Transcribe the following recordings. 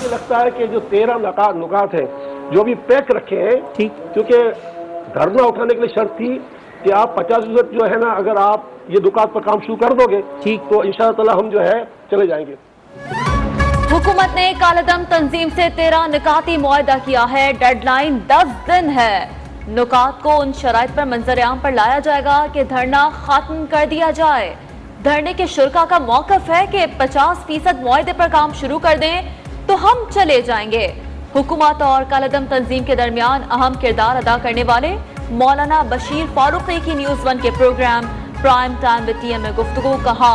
मुझे लगता है कि जो 13 नुकात हैं जो भी पैक रखे हैं, ठीक, क्योंकि धरना उठाने के लिए शर्त थी कि आप 50% जो है ना, अगर आप ये नुकात पर काम शुरू कर दोगे ठीक, तो इंशाअल्लाह हम जो है चले जाएंगे। हुकूमत ने कालेदम तंजीम से 13 निकाती मुआहदा किया है। डेडलाइन 10 दिन है। नुकात को उन शराइत पर मंजर-ए-आम पर लाया जाएगा कि धरना खत्म कर दिया जाए। धरने के शुरा का मौकफ है कि 50% मुआहदे पर काम शुरू कर दें तो हम चले जाएंगे। हुकूमत और कालेदम तंजीम के दरमियान अहम किरदार अदा करने वाले मौलाना बशीर फारूकी की न्यूज़ 1 के programme prime time with TM में गुफ्तगू। कहा,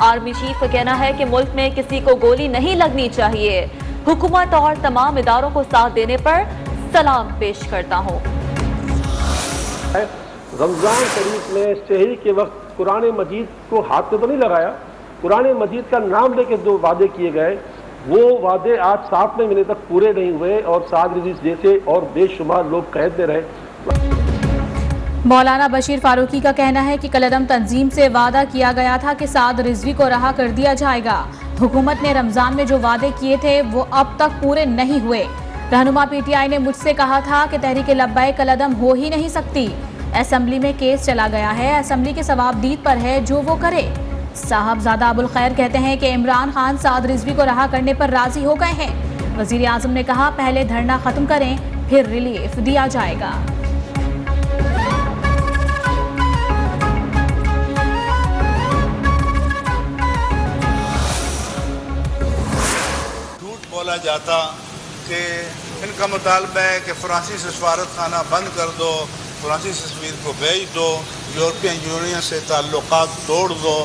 आर्मी चीफ का कहना है कि मुल्क में किसी को गोली नहीं लगनी चाहिए। हुकूमत और तमाम इदारों को साथ देने पर सलाम पेश करता हूँ। रमजान शरीफ में सहरी के वक्त कुरान मजीद को हाथ में तो नहीं लगाया। कुरान मजीद का नाम लेके जो वादे किए गए वो वादे आज 7वें महीने तक पूरे नहीं हुए और साद रिजीज जैसे और बेशुमार लोग कैद में रहे। मौलाना बशीर फारूकी का कहना है कि कालेदम तंजीम से वादा किया गया था कि साद रिजवी को रहा कर दिया जाएगा। हुकूमत ने रमजान में जो वादे किए थे वो अब तक पूरे नहीं हुए। रहनुमा पीटीआई ने मुझसे कहा था कि तहरीक लब्बैक कलअदम हो ही नहीं सकती। असेंबली में केस चला गया है, असेंबली के सवाबदीद पर है, जो वो करे। साहबजादा अबुल खैर कहते हैं कि इमरान खान साद रिजवी को रहा करने पर राजी हो गए हैं। वजीर आजम ने कहा, पहले धरना खत्म करें फिर रिलीफ दिया जाएगा। झूठ बोला जाता कि इनका मुतालबा है कि फ्रांसी से सफारत खाना बंद कर दो, फ्रांसी सफीर को भेज दो, यूरोपियन यूनियन से ताल्लुकात तोड़ दो।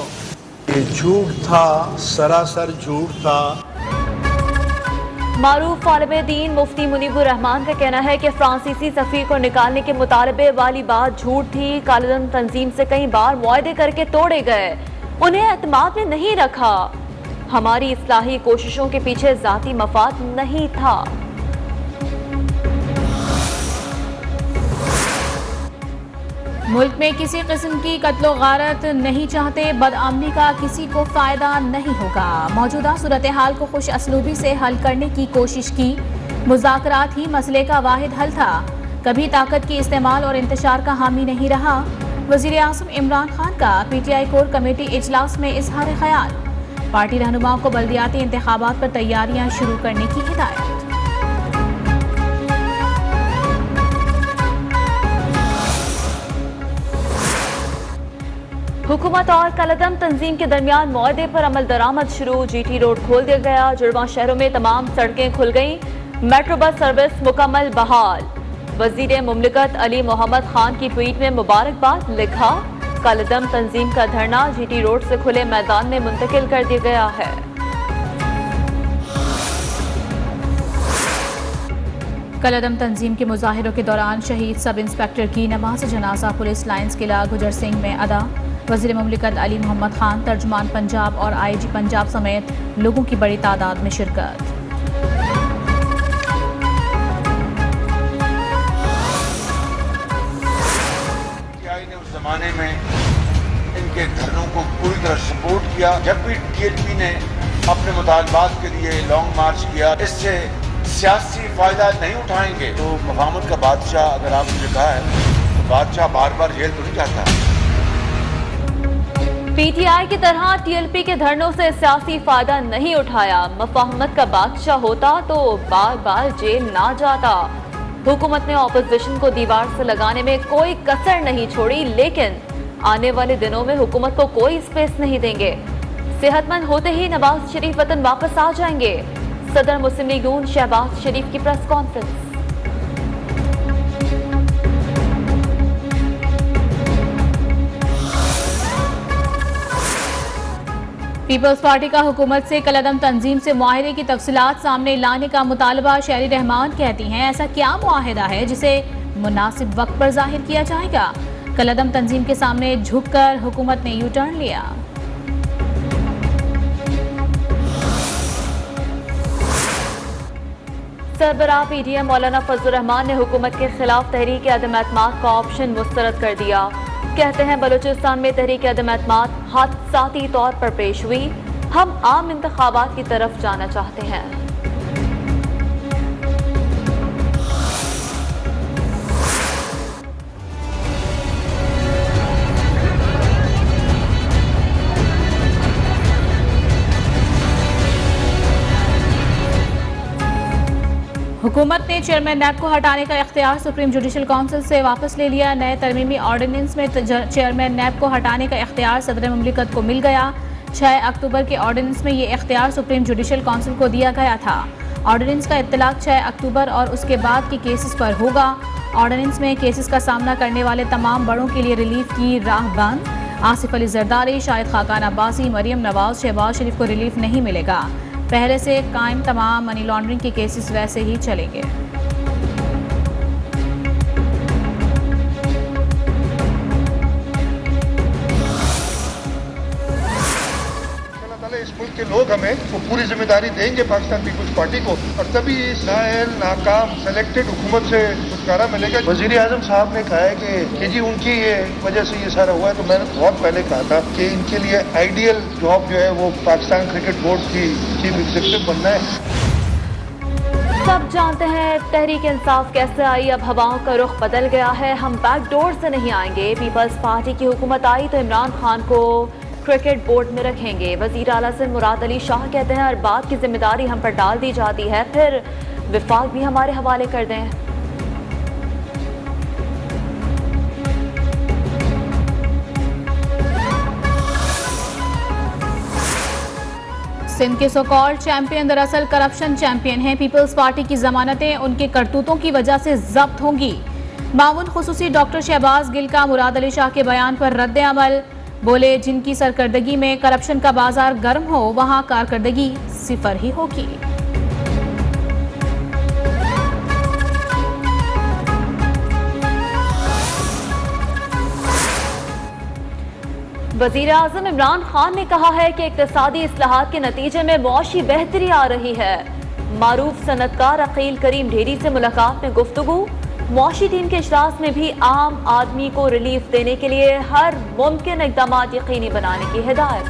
ये झूठ था, सरासर झूठ था। मारूफ तालिबे दीन मुफ्ती मुनीबुर रहमान का कहना है कि फ्रांसीसी सफीर को निकालने के मुतालबे वाली बात झूठ थी। कालेदम तंजीम से कई बार मुआहदे करके तोड़े गए, उन्हें एतमाद में नहीं रखा। हमारी इस्लाही कोशिशों के पीछे जाती मफाद नहीं था। मुल्क में किसी किस्म की कत्लो गारत नहीं चाहते, बदअमनी का किसी को फायदा नहीं होगा। मौजूदा सूरत हाल को खुश असलूबी से हल करने की कोशिश की। मुज़ाकरात ही मसले का वाहिद हल था, कभी ताकत की इस्तेमाल और इंतशार का हामी नहीं रहा। वज़ीर आज़म इमरान खान का पीटीआई कोर कमेटी इजलास में इजहार ख्याल। पार्टी रहनुमाओं को बल्दियाती इंतखाबात पर तैयारियां शुरू करने की हिदायत। हुकूमत और कालेदम तंजीम के दरमियान मुआहदे पर अमल दरामद शुरू। जीटी रोड खोल दिया गया। जुड़वा शहरों में तमाम सड़कें खुल गईं। मेट्रो बस सर्विस मुकम्मल बहाल। वजीर मुमलिकत अली मोहम्मद खान की ट्वीट में मुबारकबाद। लिखा, कालेदम तंजीम का धरना जीटी रोड से खुले मैदान में मुंतकिल कर दिया गया है। कालेदम तंजीम के मुजाहिरों के दौरान शहीद सब इंस्पेक्टर की नमाज जनाजा पुलिस लाइन्स किला गुजर सिंह में अदा। वज़ीर मुमलिकत अली मोहम्मद खान, तर्जुमान पंजाब और आईजी पंजाब समेत लोगों की बड़ी तादाद में शिरकत। ने उस जमाने में इनके धरनों को पूरी तरह सपोर्ट किया। जब भी टीएलपी ने अपने मुतालबात के लिए लॉन्ग मार्च किया, इससे सियासी फायदा नहीं उठाएंगे तो मफाहमत का बादशाह, अगर आपने मुझे कहा है तो बादशाह बार बार जेल तो नहीं जाता। पीटीआई की तरह टीएलपी के धरनों से सियासी फायदा नहीं उठाया। मफाहमत का बादशाह होता तो बार बार जेल ना जाता। हुकूमत ने ऑपोजिशन को दीवार से लगाने में कोई कसर नहीं छोड़ी, लेकिन आने वाले दिनों में हुकूमत को कोई स्पेस नहीं देंगे। सेहतमंद होते ही नवाज शरीफ वतन वापस आ जाएंगे। सदर मुस्लिम लीग नून शहबाज शरीफ की प्रेस कॉन्फ्रेंस। पीपल्स पार्टी का हुकूमत से कालेदम तंजीम से मुआहदे की तफसीलात सामने लाने का मुतालबा। शहरी रहमान कहती हैं, ऐसा क्या मुआहदा है जिसे मुनासिब वक्त पर जाहिर किया जाएगा। कालेदम तंजीम के सामने झुककर हुकूमत ने यू टर्न लिया। सरबराह पीडीएम मौलाना फजलुर रहमान ने हुकूमत के खिलाफ तहरीक अदम एतमाद का ऑप्शन मुस्तरद कर दिया। कहते हैं, बलूचिस्तान में तहरीक अदम एतमाद हादसाती तौर पर पेश हुई। हम आम इंतखाबात की तरफ जाना चाहते हैं। हुकूमत ने चेयरमैन नैब को हटाने का इख्तियार सुप्रीम जुडिशल काउंसिल से वापस ले लिया। नए तरमीमी ऑर्डिनेंस में चेयरमैन नैब को हटाने का इख्तियार सदर मुमलिकत को मिल गया। 6 अक्टूबर के ऑर्डिनेंस में ये इख्तियार सुप्रीम जुडिशल काउंसिल को दिया गया था। ऑर्डिनेंस का इत्तलाक 6 अक्टूबर और उसके बाद के केसेस पर होगा। ऑर्डिनेंस में केसेस का सामना करने वाले तमाम बड़ों के लिए रिलीफ की राह बंद। आसिफ अली जरदारी, शाहिद खाकान अब्बासी, मरियम नवाज, शहबाज शरीफ को रिलीफ नहीं मिलेगा। पहले से कायम तमाम मनी लॉन्ड्रिंग के केसेस वैसे ही चलेंगे। इस मुल्क के लोग हमें वो पूरी जिम्मेदारी देंगे पाकिस्तान पीपुल्स पार्टी को, और तभी इस नाअहल नाकाम सेलेक्टेड हुकूमत से छुटकारा मिलेगा। वजीर आजम साहब ने कहा है कि जी उनकी ये वजह से ये सारा हुआ है, तो मैंने बहुत पहले कहा था कि इनके लिए आइडियल जॉब जो है वो पाकिस्तान क्रिकेट बोर्ड की चीफ एग्जीक्यूटिव बनना है। सब जानते हैं तहरीक इंसाफ कैसे आई, अब हवाओं का रुख बदल गया है। हम बैकडोर से नहीं आएंगे। पीपल्स पार्टी की हुकूमत आई तो इमरान खान को क्रिकेट बोर्ड में रखेंगे। वजीर आला सिंध मुराद अली शाह कहते हैं हर बात की जिम्मेदारी हम पर डाल दी जाती है, फिर विफाक भी हमारे हवाले कर दें। सिंध के सो कॉल्ड चैंपियन दरअसल करप्शन चैंपियन हैं। पीपल्स पार्टी की जमानतें उनके करतूतों की वजह से जब्त होंगी। मामून खुसूसी डॉक्टर शहबाज गिल का मुराद अली शाह के बयान पर रद्द अमल। बोले जिनकी सरकर्दगी में करप्शन का बाजार गर्म हो वहां कारकर्दगी सिफर ही होगी। वजीर आजम इमरान खान ने कहा है कि इक्तिसादी इस्लाहात के नतीजे में मुआशी बेहतरी आ रही है। मारूफ सनतकार अकील करीम ढेरी से मुलाकात में गुफ्तगू। मुआशी टीम के इजलास में भी आम आदमी को रिलीफ देने के लिए हर मुमकिन इक़दाम यकीनी बनाने की हिदायत।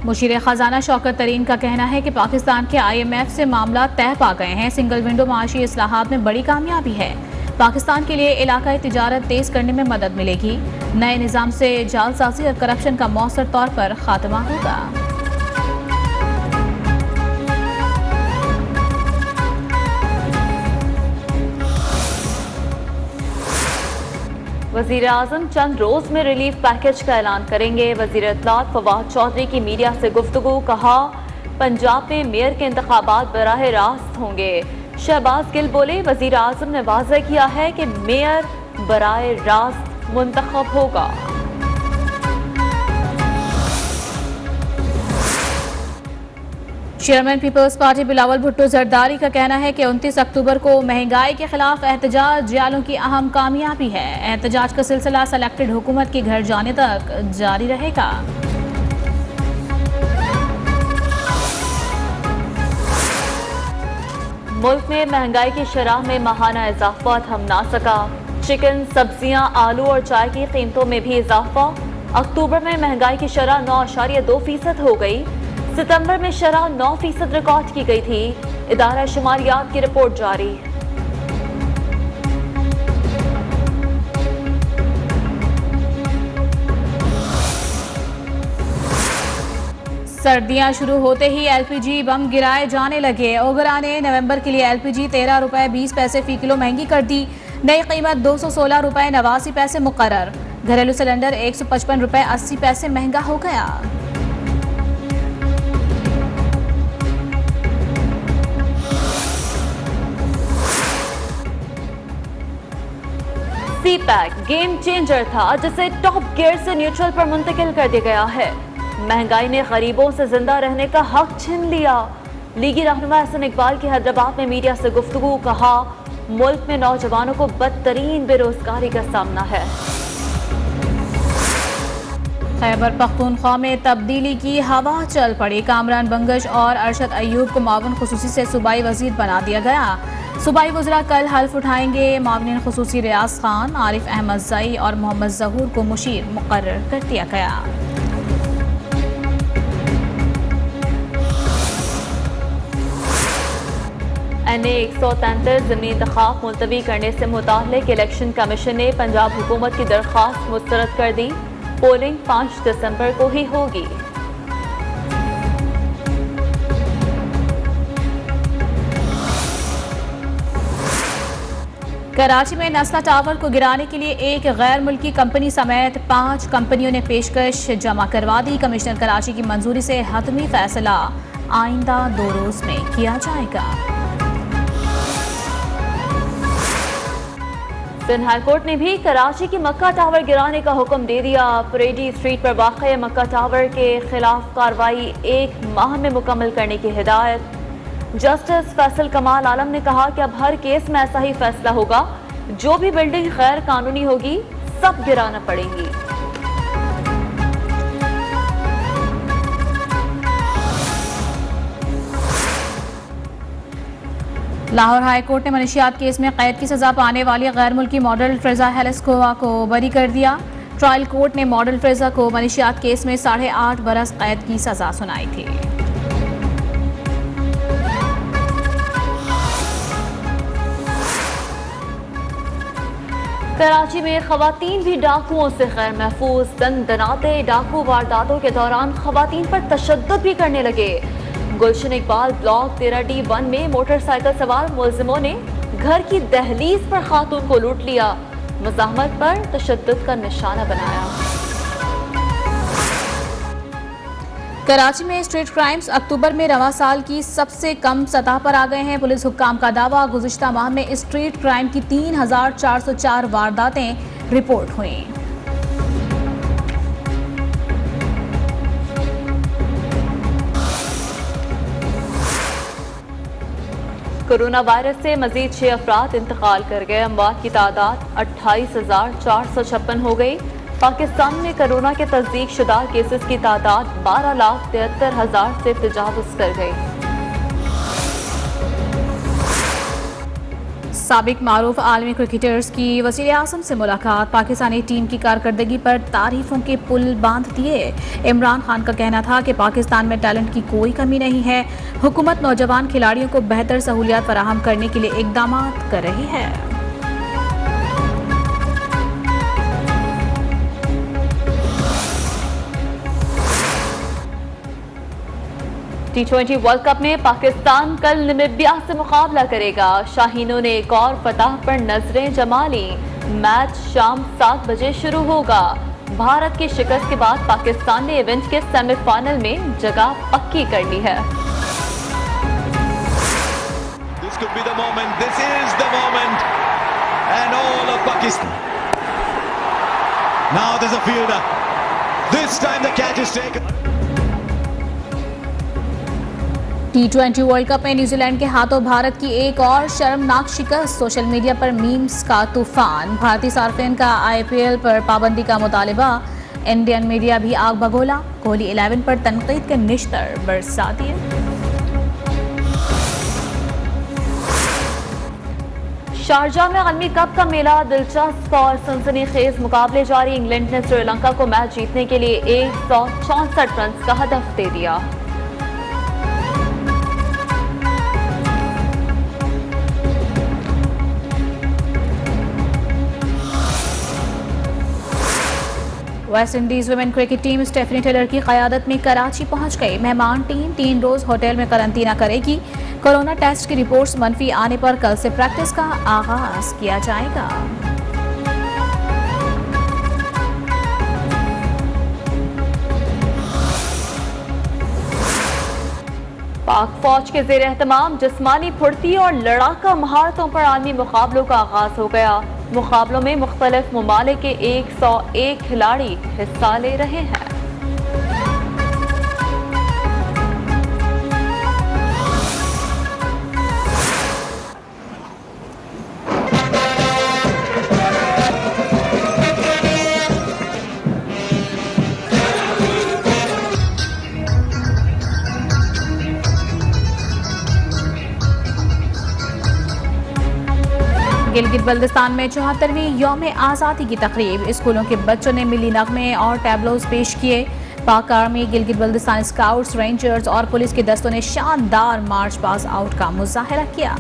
मुशीर खजाना शौकत तरीन का कहना है कि पाकिस्तान के IMF से मामला तय पा गए हैं। सिंगल विंडो माशी इस्लाहात में बड़ी कामयाबी है। पाकिस्तान के लिए इलाकाई तिजारत तेज करने में मदद मिलेगी। नए निज़ाम से जालसाजी और करप्शन का मौसर तौर पर खात्मा होगा। वजीर आजम चंद रोज में रिलीफ पैकेज का ऐलान करेंगे। वजीर इत्तलात फवाद चौधरी की मीडिया से गुफ्तगू। कहा पंजाब में मेयर के इंतखाबात बराह रास्त होंगे। शहबाज गिल बोले वजीर आजम ने वाज़ेह किया है कि मेयर बराह रास्त मुंतखब होगा। Chairman Peoples Party Bilawal Bhutto Zardari का कहना है कि 29 अक्टूबर को महंगाई के खिलाफ एहतजाज जियालों की अहम कामयाबी है। एहतजाज का सिलसिला सेलेक्टेड हुकूमत के घर जाने तक जारी रहेगा। मुल्क में महंगाई की शरह में माहाना इजाफा थम ना सका। चिकन, सब्जियां, आलू और चाय की कीमतों में भी इजाफा। अक्टूबर में महंगाई की शरह 9.2% हो गई। सितंबर में शरह 9% रिकॉर्ड की गई थी। इदारा शुमारियात की रिपोर्ट जारी। सर्दियां शुरू होते ही LPG बम गिराए जाने लगे। ओगरा ने नवंबर के लिए LPG 13 रुपए 20 पैसे फी किलो महंगी कर दी। नई कीमत 216 रुपए 89 पैसे मुकर्रर। घरेलू सिलेंडर 155 रुपए 80 पैसे महंगा हो गया। CPAC गेम चेंजर था जिसे टॉप गियर से न्यूट्रल पर मुंतकिल कर दिया गया है। महंगाई ने गरीबों से जिंदा रहने का हक छीन लिया। लीगी रहनुमा हसन इकबाल की हैदराबाद में मीडिया से गुफ्तगू। कहा मुल्क में नौजवानों को बदतरीन बेरोजगारी का सामना है। खैबर पख्तूनख्वा में तब्दीली की हवा चल पड़ी। कामरान बंगश और अरशद अयूब को मावन खुसूसी से सूबाई वजीर बना दिया गया। सूबाई वज़रा कल हल्फ उठाएंगे। मावनीन खुसूसी रियाज खान, आरिफ अहमद ज़ई और मोहम्मद ज़हूर को मुशीर मुकर्रर कर दिया गया। NA 133 ज़मीनी इंतखाब मुलतवी करने से मुताल्लिक इलेक्शन कमीशन ने पंजाब हुकूमत की दरख्वास्त मुस्तरद कर दी। पोलिंग 5 दिसंबर को ही होगी। कराची में नस्ला टावर को गिराने के लिए एक गैर मुल्की कंपनी समेत 5 कंपनियों ने पेशकश जमा करवा दी। कमिश्नर कराची की मंजूरी से हतमी फैसला आइंदा 2 रोज में किया जाएगा। सिंध हाई कोर्ट ने भी कराची की मक्का टावर गिराने का हुक्म दे दिया। परेडी स्ट्रीट पर वाक़ मक्का टावर के खिलाफ कार्रवाई 1 माह में मुकम्मल करने की हिदायत। जस्टिस फैसल कमाल आलम ने कहा कि अब हर केस में ऐसा ही फैसला होगा, जो भी बिल्डिंग गैर कानूनी होगी सब गिराना पड़ेगी। लाहौर हाई कोर्ट ने मनशियात केस में कैद की सजा पाने वाली गैर मुल्की मॉडल फ्रेजा हेलेस्कोवा को बरी कर दिया। ट्रायल कोर्ट ने मॉडल फ्रेजा को मनशियात केस में 8.5 बरस कैद की सजा सुनाई थी। कराची में खवातीन भी डाकुओं से गैर महफूज। दनाते डाकू वारदातों के दौरान खवातीन पर तशद्दुद भी करने लगे। गुलशन इकबाल ब्लॉक 13D1 में मोटरसाइकिल सवार मुलजिमों ने घर की दहलीज पर खातून को लूट लिया, मज़ाहमत पर तशद्दुद का निशाना बनाया। कराची में स्ट्रीट क्राइम्स अक्टूबर में रवा साल की सबसे कम सतह पर आ गए हैं। पुलिस हुक्काम का दावा, गुज़िश्ता माह में स्ट्रीट क्राइम की 3404 वारदातें रिपोर्ट हुई। कोरोना वायरस से मजीद 6 अफराद इंतकाल कर गए। अमवात की तादाद 28,456 हो गई। पाकिस्तान में कोरोना के तस्दीक शुदा केसेस की तादाद 12,73,000 से तजावुज़ कर गई। साबिक मारूफ आलमी क्रिकेटर्स की वज़ीर आज़म से मुलाकात। पाकिस्तानी टीम की कारकर्दगी पर तारीफों के पुल बांध दिए। इमरान खान का कहना था कि पाकिस्तान में टैलेंट की कोई कमी नहीं है। हुकूमत नौजवान खिलाड़ियों को बेहतर सहूलियात फराहम करने के लिए इकदाम कर रही है। T20 वर्ल्ड कप में पाकिस्तान कल नामीबिया से मुकाबला करेगा। शाहीनों ने एक और फतह पर नजरें जमा ली। मैच शाम 7 बजे शुरू होगा। भारत की शिकस्त के बाद पाकिस्तान ने इवेंट के सेमीफाइनल में जगह पक्की कर ली है। This could be the moment. This is the moment. And all of Pakistan. Now there's a fielder. This time the catch is taken. T20 world cup में न्यूजीलैंड के हाथों भारत की एक और शर्मनाक शिकस्त। सोशल मीडिया पर मीम्स का तूफान। भारतीय सार्फिन का IPL पर पाबंदी का मुतालिबा। इंडियन मीडिया भी आग भगोला। कोहली 11 पर तनकीद के निश्तर बरसा दिए। शारजाह में आलमी कप का मेला दिलचस्प और सनसनीखेज मुकाबले जारी। इंग्लैंड ने श्रीलंका को मैच जीतने के लिए 164 रन का हदफ दे दिया। West Indies women cricket team Stephanie Taylor की क़यादत में कराची पहुंच गई। मेहमान टीम 3 रोज होटल में करंतना करेगी। कोरोना टेस्ट की रिपोर्ट्स मनफी आने पर कल से प्रैक्टिस का आगाज किया जाएगा। पाक फौज के ज़ेर एहतमाम जिस्मानी फुर्ती और लड़ाका महारतों पर आलमी मुकाबलों का आगाज हो गया। मुकाबलों में मुख्तलिफ ममालिक के 101 खिलाड़ी हिस्सा ले रहे हैं। गिलगित बल्दिस्तान में 74वीं यौम आज़ादी की तकरीब। स्कूलों के बच्चों ने मिली नगमे और टैबलोज पेश किए। पाक army, Gilgit Baltistan scouts, rangers और पुलिस के दस्तों ने शानदार मार्च पास आउट का मुजाहरा किया।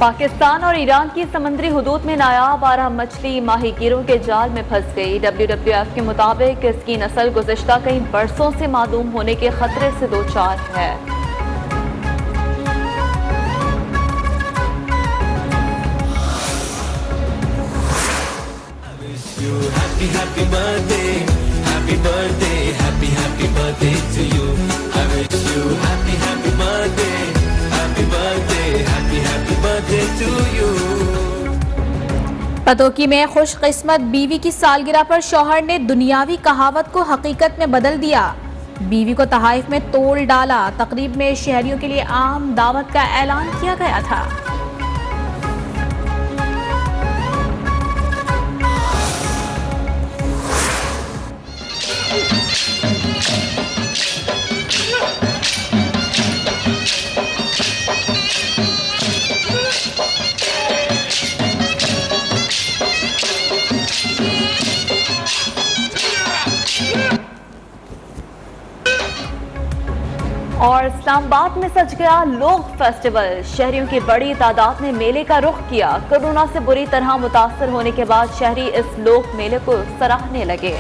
पाकिस्तान और ईरान की समुद्री हुदूद में नायाब 12 मछली माहीगीरों के जाल में फंस गई। WWF के मुताबिक इसकी नस्ल गुज़िश्ता कई बरसों से मादूम होने के खतरे से दो चार है। Happy birthday to you. I wish you happy birthday to you. Pattoki में खुशकिस्मत बीवी की सालगिरह पर शौहर ने दुनियावी कहावत को हकीकत में बदल दिया। बीवी को तहाइफ में तोड़ डाला। तकरीब में शहरियों के लिए आम दावत का ऐलान किया गया था। और इस्लामाबाद में सज गया लोक फेस्टिवल। शहरियों की बड़ी तादाद ने मेले का रुख किया। कोरोना से बुरी तरह मुतासर होने के बाद शहरी इस लोक मेले को सराहने लगे।